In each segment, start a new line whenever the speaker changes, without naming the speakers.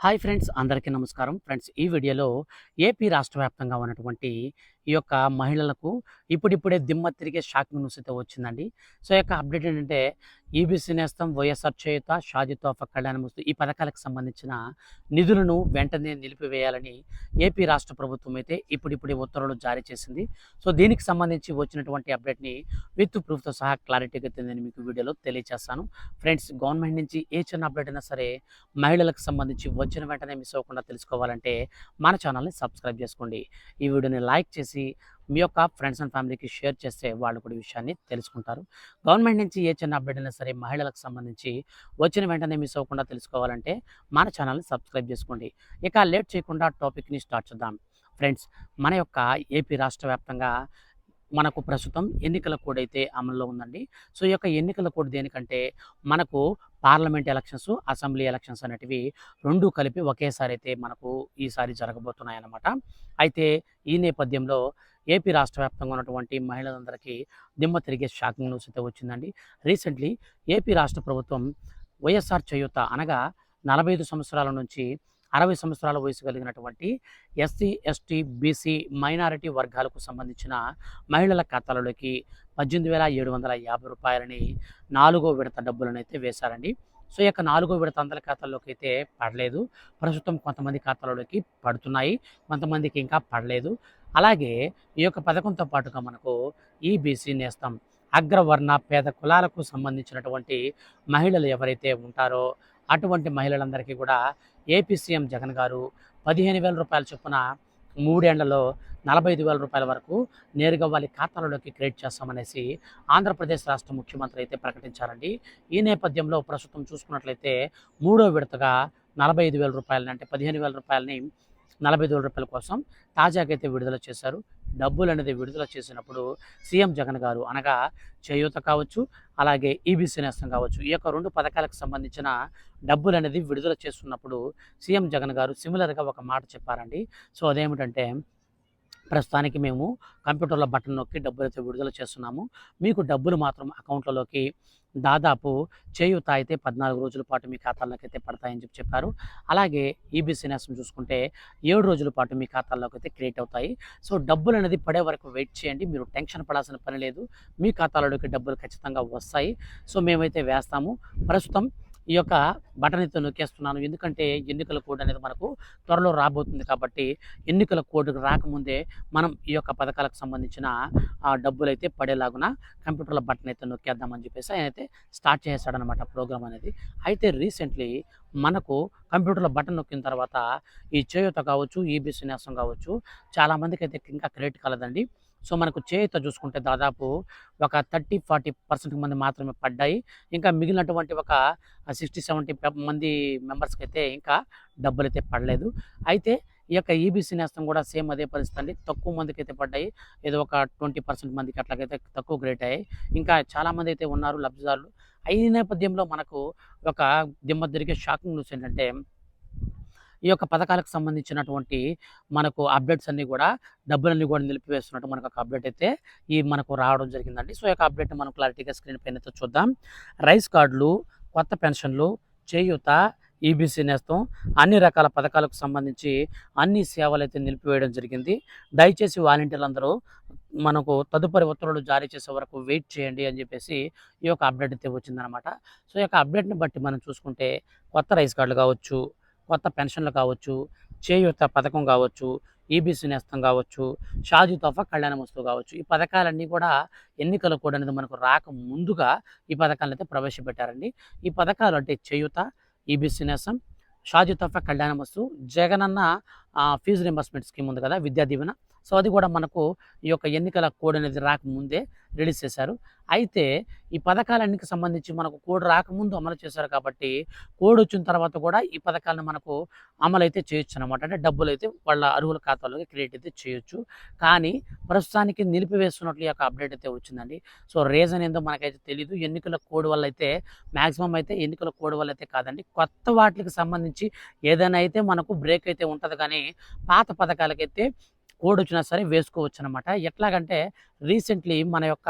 Hi friends, అందరికీ నమస్కారం. Friends, ఈ వీడియోలో ఏపీ రాష్ట్ర వ్యాప్తంగా ఉన్నటువంటి ఈ యొక్క మహిళలకు ఇప్పుడిప్పుడే దిమ్మ తిరిగే షాకింగ్ న్యూస్ అయితే వచ్చిందండి. సో, ఈ యొక్క అప్డేట్ ఏంటంటే ఈబీసీ నేస్తం, వైఎస్ఆర్ చేయూత, షాదీ తోఫా, కళ్యాణ వస్తు ఈ పథకాలకు సంబంధించిన నిధులను వెంటనే నిలిపివేయాలని ఏపీ రాష్ట్ర ప్రభుత్వం అయితే ఇప్పుడిప్పుడే ఉత్తర్వులు జారీ చేసింది. సో, దీనికి సంబంధించి వచ్చినటువంటి అప్డేట్‌ని విత్ ప్రూఫ్‌తో సహా క్లారిటీగా అయితే నేను మీకు వీడియోలో తెలియజేస్తాను. ఫ్రెండ్స్, గవర్నమెంట్ నుంచి ఏ చిన్న అప్డేట్ అయినా సరే మహిళలకు సంబంధించి వచ్చిన వెంటనే మిస్ అవ్వకుండా తెలుసుకోవాలంటే మన ఛానల్ని సబ్స్క్రైబ్ చేసుకోండి. ఈ వీడియోని లైక్ చేసి మీ యొక్క ఫ్రెండ్స్ అండ్ ఫ్యామిలీకి షేర్ చేస్తే వాళ్ళు కూడా ఈ విషయాన్ని తెలుసుకుంటారు. గవర్నమెంట్ నుంచి ఏ చిన్న అప్డేట్ అయినా సరే మహిళలకు సంబంధించి వచ్చిన వెంటనే మిస్ అవ్వకుండా తెలుసుకోవాలంటే మన ఛానల్ని సబ్స్క్రైబ్ చేసుకోండి. ఇక లేట్ చేయకుండా టాపిక్ని స్టార్ట్ చేద్దాం. ఫ్రెండ్స్, మన యొక్క ఏపీ రాష్ట్ర వ్యాప్తంగా మనకు ప్రస్తుతం ఎన్నికల కోడ్ అయితే అమల్లో ఉందండి. సో, ఈ యొక్క ఎన్నికల కోడ్ దేనికంటే మనకు పార్లమెంట్ ఎలక్షన్స్, అసెంబ్లీ ఎలక్షన్స్ అనేటివి 2 కలిపి ఒకేసారి అయితే మనకు ఈసారి జరగబోతున్నాయన్నమాట. అయితే ఈ నేపథ్యంలో ఏపీ రాష్ట్ర వ్యాప్తంగా ఉన్నటువంటి మహిళలందరికీ దిమ్మ తిరిగే షాకింగ్ న్యూస్ అయితే వచ్చిందండి. రీసెంట్లీ ఏపీ రాష్ట్ర ప్రభుత్వం వైఎస్ఆర్ చేయూత అనగా 45 సంవత్సరాల నుంచి 60 సంవత్సరాల వయసు కలిగినటువంటి ఎస్సీ, ఎస్టీ, బీసీ, మైనారిటీ వర్గాలకు సంబంధించిన మహిళల ఖాతాలలోకి రూ. 18,750 నాలుగో విడత డబ్బులనైతే వేశారండి. సో, ఈ యొక్క నాలుగో విడత అందరి ఖాతాల్లోకి అయితే పడలేదు. ప్రస్తుతం కొంతమంది ఖాతాలలోకి పడుతున్నాయి, కొంతమందికి ఇంకా పడలేదు. అలాగే ఈ యొక్క పథకంతో పాటుగా మనకు ఈబీసీ నేస్తం, అగ్రవర్ణ పేద కులాలకు సంబంధించినటువంటి మహిళలు ఎవరైతే ఉంటారో అటువంటి మహిళలందరికీ కూడా ఏపీ సీఎం జగన్ గారు రూ. 15,000 చొప్పున 3 ఏళ్లలో రూ. 45,000 వరకు నేరుగా వాళ్ళ ఖాతాలలోకి క్రెడిట్ చేస్తామనేసి ఆంధ్రప్రదేశ్ రాష్ట్ర ముఖ్యమంత్రి అయితే ప్రకటించారండి. ఈ నేపథ్యంలో ప్రస్తుతం చూసుకున్నట్లయితే మూడో విడతగా రూ. 45,000 అంటే రూ. 15,000ని రూ. 45,000 కోసం తాజాగా అయితే విడుదల చేశారు. డబ్బులు అనేది విడుదల చేసినప్పుడు సీఎం జగన్ గారు అనగా చేయూత కావచ్చు, అలాగే ఈబీసీ నేస్తం కావచ్చు, ఈ యొక్క 2 పథకాలకు సంబంధించిన డబ్బులు అనేది విడుదల చేస్తున్నప్పుడు సీఎం జగన్ గారు సిమిలర్గా ఒక మాట చెప్పారండి. సో, అదేమిటంటే ప్రస్తుతానికి మేము కంప్యూటర్లో బటన్ నొక్కి డబ్బులైతే విడుదల చేస్తున్నాము. మీకు డబ్బులు మాత్రం అకౌంట్లలోకి దాదాపు చేయూత అయితే 14 రోజుల పాటు మీ ఖాతాల్లోకి అయితే పడతాయని చెప్పారు. అలాగే ఈబీసీ నేస్తం చూసుకుంటే 7 రోజుల పాటు మీ ఖాతాల్లోకి అయితే క్రియేట్ అవుతాయి. సో, డబ్బులు అనేది పడే వరకు వెయిట్ చేయండి. మీరు టెన్షన్ పడాల్సిన పని లేదు. మీ ఖాతాలలోకి డబ్బులు ఖచ్చితంగా వస్తాయి. సో, మేమైతే వేస్తాము. ప్రస్తుతం ఈ యొక్క బటన్ అయితే నొక్కేస్తున్నాను. ఎందుకంటే ఎన్నికల కోడ్ అనేది మనకు త్వరలో రాబోతుంది కాబట్టి ఎన్నికల కోడ్ రాకముందే మనం ఈ యొక్క పథకాలకు సంబంధించిన డబ్బులైతే పడేలాగున కంప్యూటర్ల బటన్ అయితే నొక్కేద్దామని చెప్పేసి ఆయన అయితే స్టార్ట్ చేశాడనమాట ప్రోగ్రామ్ అనేది. అయితే రీసెంట్లీ మనకు కంప్యూటర్లో బటన్ నొక్కిన తర్వాత ఈ చేయూత కావచ్చు, ఈబీసీ నేస్తం కావచ్చు చాలామందికి అయితే ఇంకా క్రెడిట్ కాలేదండి. సో, మనకు చేయూత చూసుకుంటే దాదాపు ఒక 30-40% మంది మాత్రమే పడ్డాయి. ఇంకా మిగిలినటువంటి ఒక 60-70 మంది మెంబర్స్‌కి అయితే ఇంకా డబ్బులైతే పడలేదు. అయితే ఈ యొక్క ఈబీసీ నేస్తం కూడా సేమ్ అదే పరిస్థితి అండి. తక్కువ మందికైతే పడ్డాయి. ఏదో ఒక 20% మందికి అట్లాగైతే తక్కువ క్రెడిట్ అయ్యాయి. ఇంకా చాలామంది అయితే ఉన్నారు లబ్ధిదారులు. ఈ నేపథ్యంలో మనకు ఒక దిమ్మ తిరిగే షాకింగ్ న్యూస్ ఏంటంటే ఈ యొక్క పథకాలకు సంబంధించినటువంటి మనకు అప్డేట్స్ అన్నీ కూడా డబ్బులన్నీ కూడా నిలిపివేస్తున్నట్టు మనకు ఒక అప్డేట్ అయితే మనకు రావడం జరిగిందండి. సో, ఈ యొక్క అప్డేట్‌ని మనం క్లారిటీగా స్క్రీన్ పైన అయితే చూద్దాం. రైస్ కార్డులు, కొత్త పెన్షన్లు, చేయూత, ఈబీసీ నేస్తం అన్ని రకాల పథకాలకు సంబంధించి అన్ని సేవలైతే నిలిపివేయడం జరిగింది. దయచేసి వాలంటీర్లందరూ మనకు తదుపరి ఉత్తర్వులు జారీ చేసే వరకు వెయిట్ చేయండి అని చెప్పేసి ఈ యొక్క అప్డేట్ అయితే వచ్చిందనమాట. సో, ఈ యొక్క అప్డేట్‌ని బట్టి మనం చూసుకుంటే కొత్త రైస్ కార్డులు కావచ్చు, కొత్త పెన్షన్లు కావచ్చు, చేయూత పథకం కావచ్చు, ఈబీసీ నేస్తం కావచ్చు, షాదీ తోఫా, కళ్యాణ వస్తువు కావచ్చు, ఈ పథకాలన్నీ కూడా ఎన్నికల కోడ్ అనేది మనకు రాక ముందుగా ఈ పథకాలనైతే ప్రవేశపెట్టారండి. ఈ పథకాలు అంటే చేయూత, ఈబీసీ నేస్తం, షాదీ తోఫా, కళ్యాణ వస్తువు, జగనన్న ఫీజు రింబర్స్మెంట్ స్కీమ్ ఉంది కదా, విద్యా దీవెన. సో, అది కూడా మనకు ఈ యొక్క ఎన్నికల కోడ్ అనేది రాకముందే రిలీజ్ చేశారు. అయితే ఈ పథకాలన్నిటికి సంబంధించి మనకు కోడ్ రాకముందు అమలు చేశారు కాబట్టి కోడ్ వచ్చిన తర్వాత కూడా ఈ పథకాలను మనకు అమలైతే చేయొచ్చు అనమాట. అంటే డబ్బులైతే వాళ్ళ అర్హుల ఖాతాలోకి క్రెడిట్ అయితే చేయొచ్చు. కానీ ప్రస్తుతానికి నిలిపివేస్తున్నట్లు ఈ యొక్క అప్డేట్ అయితే వచ్చిందండి. సో, రీజన్ ఏందో మనకైతే తెలీదు. ఎన్నికల కోడ్ వల్ల అయితే మ్యాక్సిమం అయితే ఎన్నికల కోడ్ వల్ల అయితే కాదండి. కొత్త వాటికి సంబంధించి ఏదైనా అయితే మనకు బ్రేక్ అయితే ఉంటది కానీ పాత పథకాలకైతే కోడ్ వచ్చినా సరే వేసుకోవచ్చు అనమాట. ఎట్లాగంటే రీసెంట్లీ మన యొక్క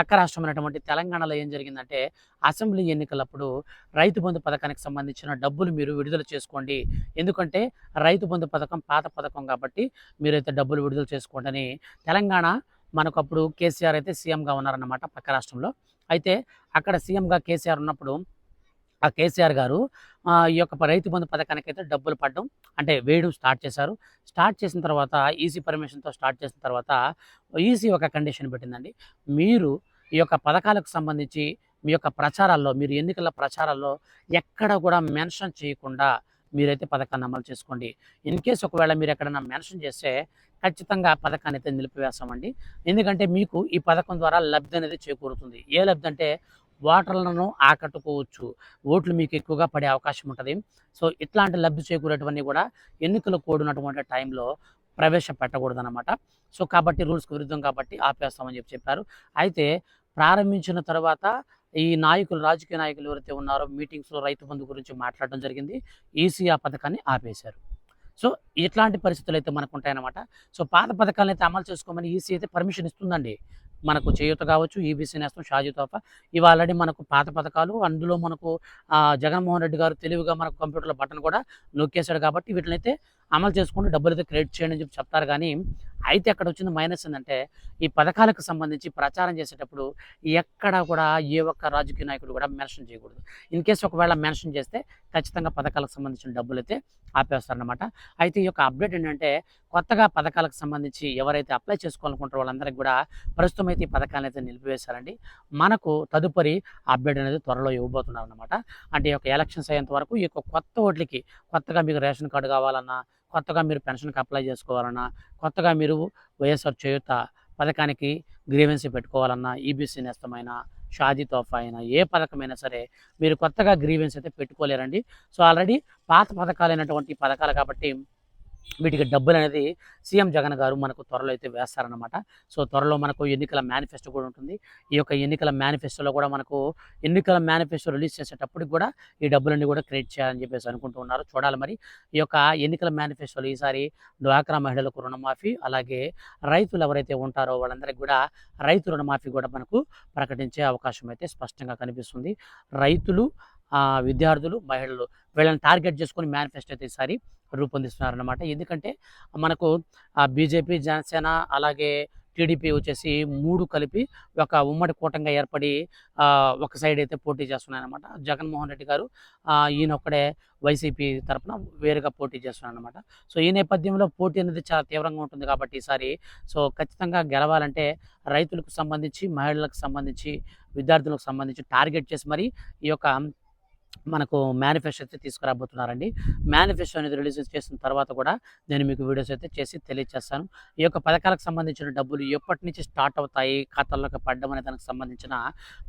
పక్క రాష్ట్రమైనటువంటి తెలంగాణలో ఏం జరిగిందంటే, అసెంబ్లీ ఎన్నికలప్పుడు రైతు బంధు పథకానికి సంబంధించిన డబ్బులు మీరు విడుదల చేసుకోండి. ఎందుకంటే రైతు బంధు పథకం పాత పథకం కాబట్టి మీరైతే డబ్బులు విడుదల చేసుకోండి అని తెలంగాణ మనకప్పుడు కేసీఆర్ అయితే సీఎంగా ఉన్నారన్నమాట పక్క రాష్ట్రంలో. అయితే అక్కడ సీఎంగా కేసీఆర్ ఉన్నప్పుడు ఆ కేసీఆర్ గారు ఈ యొక్క రైతు బంధు పథకానికైతే డబ్బులు పడడం అంటే వేయడం స్టార్ట్ చేశారు. స్టార్ట్ చేసిన తర్వాత ఈసీ పర్మిషన్‌తో స్టార్ట్ చేసిన తర్వాత ఈసీ ఒక కండిషన్ పెట్టిందండి. మీరు ఈ యొక్క పథకాలకు సంబంధించి మీ యొక్క ప్రచారాల్లో మీరు ఎన్నికల ప్రచారాల్లో ఎక్కడ కూడా మెన్షన్ చేయకుండా మీరైతే పథకాన్ని అమలు చేసుకోండి. ఇన్‌కేస్ ఒకవేళ మీరు ఎక్కడైనా మెన్షన్ చేస్తే ఖచ్చితంగా ఆ పథకాన్ని అయితే నిలిపివేస్తామండి. ఎందుకంటే మీకు ఈ పథకం ద్వారా లబ్ధి అనేది చేకూరుతుంది. ఏ లబ్ధి అంటే ఓటర్లను ఆకట్టుకోవచ్చు. ఓట్లు మీకు ఎక్కువగా పడే అవకాశం ఉంటది. సో, ఇట్లాంటి లబ్ధి చేకూరేటివన్నీ గూడా ఎన్నికల కోడ్ ఉన్నటువంటి టైంలో ప్రవేశపెట్టకూడదనమాట. సో, కాబట్టి రూల్స్‌కి విరుద్ధం కాబట్టి ఆపేస్తామని చెప్పారు. అయితే ప్రారంభించిన తర్వాత ఈ నాయకులు, రాజకీయ నాయకులు ఎవరైతే ఉన్నారో మీటింగ్స్‌లో రైతు బంధు గురించి మాట్లాడడం జరిగింది. ఈసీ ఆ పథకాన్ని ఆపేశారు. సో, ఇట్లాంటి పరిస్థితులైతే మనకుంటాయన్నమాట. సో, పాత పథకాలనైతే అమలు చేసుకోమని ఈసీ అయితే పర్మిషన్ ఇస్తుందండి. మనకు చేయూత కావచ్చు, ఈబీసీ నేస్తం, షాదీ తోఫా ఇవి ఆల్రెడీ మనకు పాత పథకాలు. అందులో మనకు జగన్మోహన్ రెడ్డి గారు తెలివిగా మనకు కంప్యూటర్‌లో బటన్ కూడా నొక్కేసాడు కాబట్టి వీటినైతే అమలు చేసుకొని డబ్బులైతే క్రెడిట్ చేయండి అని చెప్పి చెప్తారు గానీ, అయితే అక్కడొచ్చిన మైనస్ ఏందంటే, ఈ పథకాలకు సంబంధించి ప్రచారం చేసేటప్పుడు ఎక్కడ కూడా ఏ ఒక్క రాజకీయ నాయకుడు కూడా మెన్షన్ చేయకూడదు. ఇన్‌కేస్ ఒకవేళ మెన్షన్ చేస్తే ఖచ్చితంగా పథకాలకు సంబంధించిన డబ్బులైతే ఆపేస్తారనమాట. అయితే ఈ యొక్క అప్డేట్ ఏంటంటే, కొత్తగా పథకాలకు సంబంధించి ఎవరైతే అప్లై చేసుకోవాలనుకుంటారో వాళ్ళందరికి కూడా ప్రస్తుతం అయితే ఈ పథకాలనైతే నిలిపివేశారండి. మనకు తదుపరి అప్డేట్ అనేది త్వరలో ఇవ్వబోతున్నారనమాట. అంటే ఈ యొక్క ఎలక్షన్స్ అయ్యేంత వరకు ఈ యొక్క కొత్త ఓట్లకి కొత్తగా మీకు రేషన్ కార్డ్ కావాలన్నా, కొత్తగా మీరు పెన్షన్‌కి అప్లై చేసుకోవాలన్నా, కొత్తగా మీరు వైఎస్ఆర్ చేయూత పథకానికి గ్రీవెన్సీ పెట్టుకోవాలన్నా, ఈబీసీ నేస్తమైనా, షాదీ తోఫా అయినా, ఏ పథకమైనా సరే మీరు కొత్తగా గ్రీవెన్స్ అయితే పెట్టుకోలేరండి. సో, ఆల్రెడీ పాత పథకాలైనటువంటి పథకాలు కాబట్టి వీటికి డబ్బులనేది సీఎం జగన్ గారు మనకు త్వరలో అయితే వేస్తారనమాట. సో, త్వరలో మనకు ఎన్నికల మేనిఫెస్టో కూడా ఉంటుంది. ఈ యొక్క ఎన్నికల మేనిఫెస్టోలో కూడా మనకు ఎన్నికల మేనిఫెస్టో రిలీజ్ చేసేటప్పటికి కూడా ఈ డబ్బులన్నీ కూడా క్రియేట్ చేయాలని చెప్పేసి అనుకుంటూ ఉన్నారు. చూడాలి మరి. ఈ యొక్క ఎన్నికల మేనిఫెస్టోలో ఈసారి డ్వాక్రా మహిళలకు రుణమాఫీ, అలాగే రైతులు ఎవరైతే ఉంటారో వాళ్ళందరికీ కూడా రైతు రుణమాఫీ కూడా మనకు ప్రకటించే అవకాశం అయితే స్పష్టంగా కనిపిస్తుంది. రైతులు, విద్యార్థులు, మహిళలు వీళ్ళని టార్గెట్ చేసుకొని మేనిఫెస్టో అయితే ఈసారి రూపొందిస్తున్నారన్నమాట. ఎందుకంటే మనకు బీజేపీ, జనసేన అలాగే టీడీపీ వచ్చేసి 3 కలిపి ఒక ఉమ్మడి కూటమిగా ఏర్పడి ఒక సైడ్ అయితే పోటీ చేస్తున్నాయన్నమాట. జగన్మోహన్ రెడ్డి గారు ఈయనొక్కడే వైసీపీ తరపున వేరుగా పోటీ చేస్తున్నారన్నమాట. సో, ఈ నేపథ్యంలో పోటీ అనేది చాలా తీవ్రంగా ఉంటుంది కాబట్టి ఈసారి సో, ఖచ్చితంగా గెలవాలంటే రైతులకు సంబంధించి, మహిళలకు సంబంధించి, విద్యార్థులకు సంబంధించి టార్గెట్ చేసి మరి ఈ యొక్క మనకు మేనిఫెస్టో అయితే తీసుకురాబోతున్నారండి. మేనిఫెస్టో అనేది రిలీజ్ చేసిన తర్వాత కూడా నేను మీకు వీడియోస్ అయితే చేసి తెలియజేస్తాను. ఈ యొక్క పథకాలకు సంబంధించిన డబ్బులు ఎప్పటి నుంచి స్టార్ట్ అవుతాయి ఖాతాల్లోకి పడడం అనే దానికి సంబంధించిన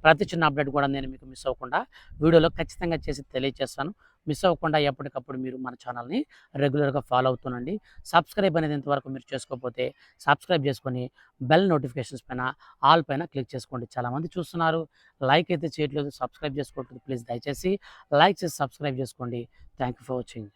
ప్రతి చిన్న అప్డేట్ కూడా నేను మీకు మిస్ అవ్వకుండా వీడియోలో ఖచ్చితంగా చేసి తెలియజేస్తాను. మిస్ అవ్వకుండా ఎప్పటికప్పుడు మీరు మన ఛానల్‌ని రెగ్యులర్‌గా ఫాలో అవుతుండండి. సబ్స్క్రైబ్ అనేది ఇంతవరకు మీరు చేసుకోకపోతే సబ్స్క్రైబ్ చేసుకొని బెల్ నోటిఫికేషన్స్ పైన ఆల్ పైన క్లిక్ చేసుకోండి. చాలామంది చూస్తున్నారు, లైక్ అయితే చేయట్లేదు, సబ్స్క్రైబ్ చేసుకోవట్లేదు. ప్లీజ్ దయచేసి లైక్ చేసి సబ్స్క్రైబ్ చేసుకోండి. Thank you for watching.